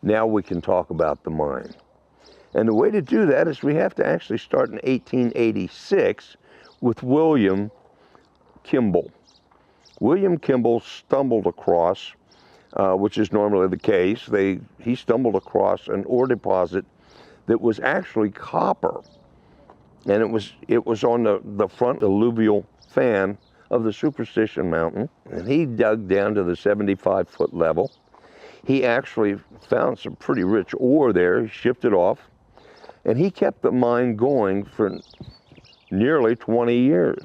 Now we can talk about the mine. And the way to do that is we have to actually start in 1886 with William Kimball. William Kimball stumbled across, which is normally the case, he stumbled across an ore deposit that was actually copper. And it was on the front alluvial fan of the Superstition Mountain. And he dug down to the 75-foot level. He actually found some pretty rich ore there. He shipped it off. And he kept the mine going for nearly 20 years.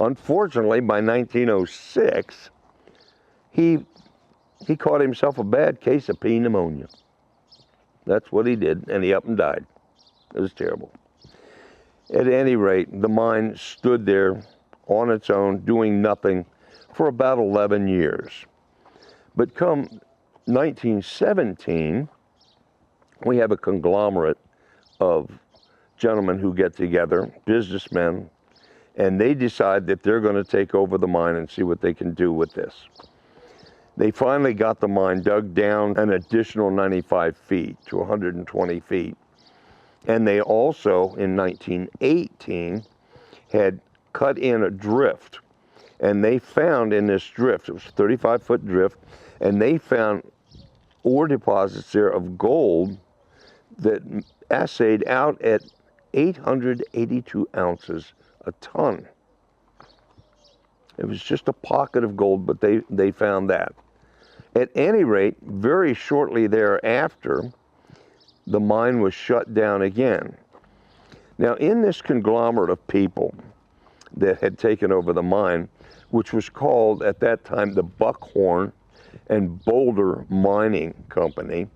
Unfortunately, by 1906, he caught himself a bad case of pneumonia. That's what he did, and he up and died. It was terrible. At any rate, the mine stood there on its own, doing nothing for about 11 years. But come 1917, we have a conglomerate of gentlemen who get together, businessmen, and they decide that they're going to take over the mine and see what they can do with this. They finally got the mine dug down an additional 95 feet to 120 feet. And they also, in 1918, had cut in a drift. And they found in this drift, it was a 35-foot drift, and they found ore deposits there of gold that assayed out at 882 ounces a ton. It was just a pocket of gold, but they found that. At any rate, very shortly thereafter, the mine was shut down again. Now, in this conglomerate of people that had taken over the mine, which was called at that time the Buckhorn and Boulder Mining Company,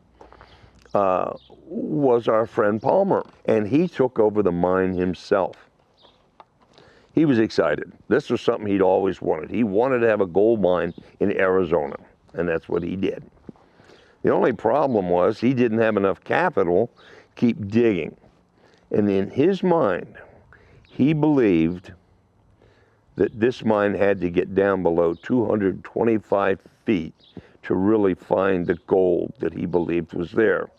was our friend Palmer, and he took over the mine himself. He was excited. This was something he'd always wanted. He wanted to have a gold mine in Arizona, and that's what he did. The only problem was he didn't have enough capital to keep digging. And in his mind, he believed that this mine had to get down below 225 feet to really find the gold that he believed was there.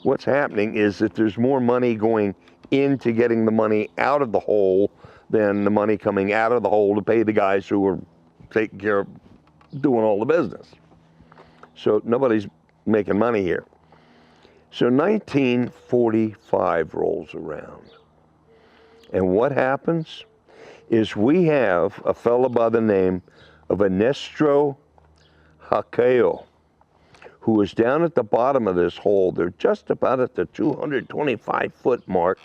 What's happening is that there's more money going into getting the money out of the hole than the money coming out of the hole to pay the guys who were taking care of doing all the business. So nobody's making money here. So 1945 rolls around. And what happens is we have a fellow by the name of Ernesto Haqueo, who is down at the bottom of this hole. They're just about at the 225-foot mark,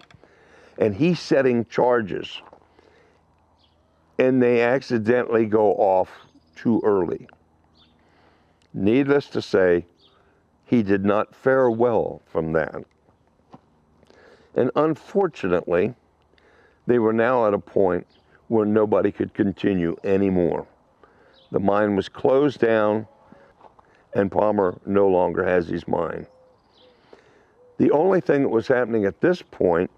and he's setting charges. And they accidentally go off too early. Needless to say, he did not fare well from that. And unfortunately, they were now at a point where nobody could continue anymore. The mine was closed down, and Palmer no longer has his mine. The only thing that was happening at this point,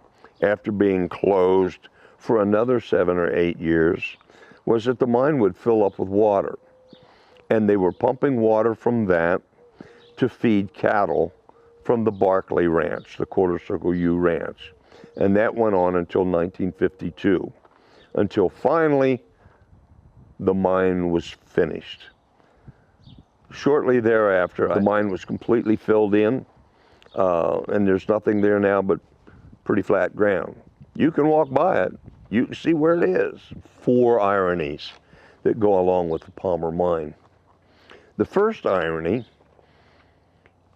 after being closed for another 7 or 8 years, was that the mine would fill up with water. And they were pumping water from that to feed cattle from the Barkley Ranch, the Quarter Circle U Ranch. And that went on until 1952, until finally the mine was finished. Shortly thereafter, the mine was completely filled in, and there's nothing there now but pretty flat ground. You can walk by it. You can see where it is. 4 ironies that go along with the Palmer mine. The first irony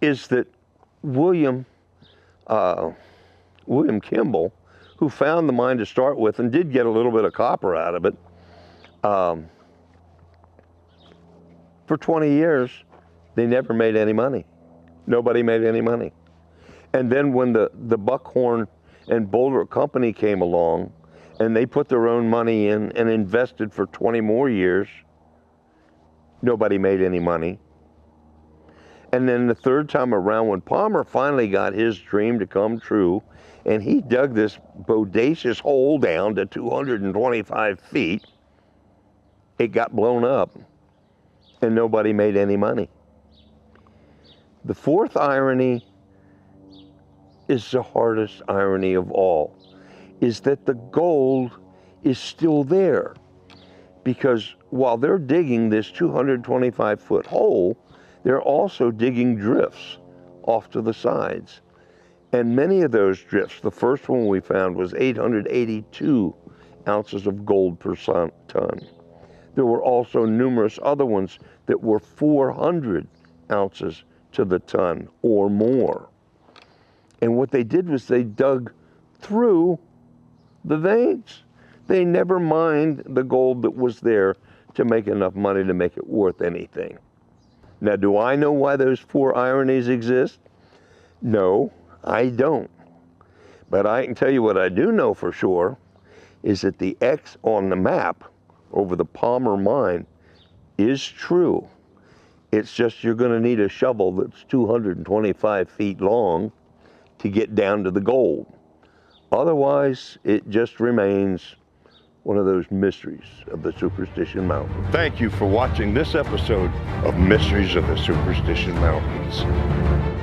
is that William Kimball, who found the mine to start with and did get a little bit of copper out of it, for 20 years, they never made any money. Nobody made any money. And then when the Buckhorn and Boulder Company came along, and they put their own money in and invested for 20 more years, nobody made any money. And then the third time around, when Palmer finally got his dream to come true, and he dug this bodacious hole down to 225 feet, it got blown up, and nobody made any money. The fourth irony is the hardest irony of all, is that the gold is still there. Because while they're digging this 225-foot hole, they're also digging drifts off to the sides. And many of those drifts, the first one we found was 882 ounces of gold per ton. There were also numerous other ones that were 400 ounces to the ton or more. And what they did was they dug through the veins. They never mined the gold that was there to make enough money to make it worth anything. Now, do I know why those four ironies exist? No, I don't. But I can tell you what I do know for sure is that the X on the map over the Palmer mine is true. It's just you're going to need a shovel that's 225 feet long to get down to the gold. Otherwise, it just remains one of those mysteries of the Superstition Mountain. Thank you for watching this episode of Mysteries of the Superstition Mountains.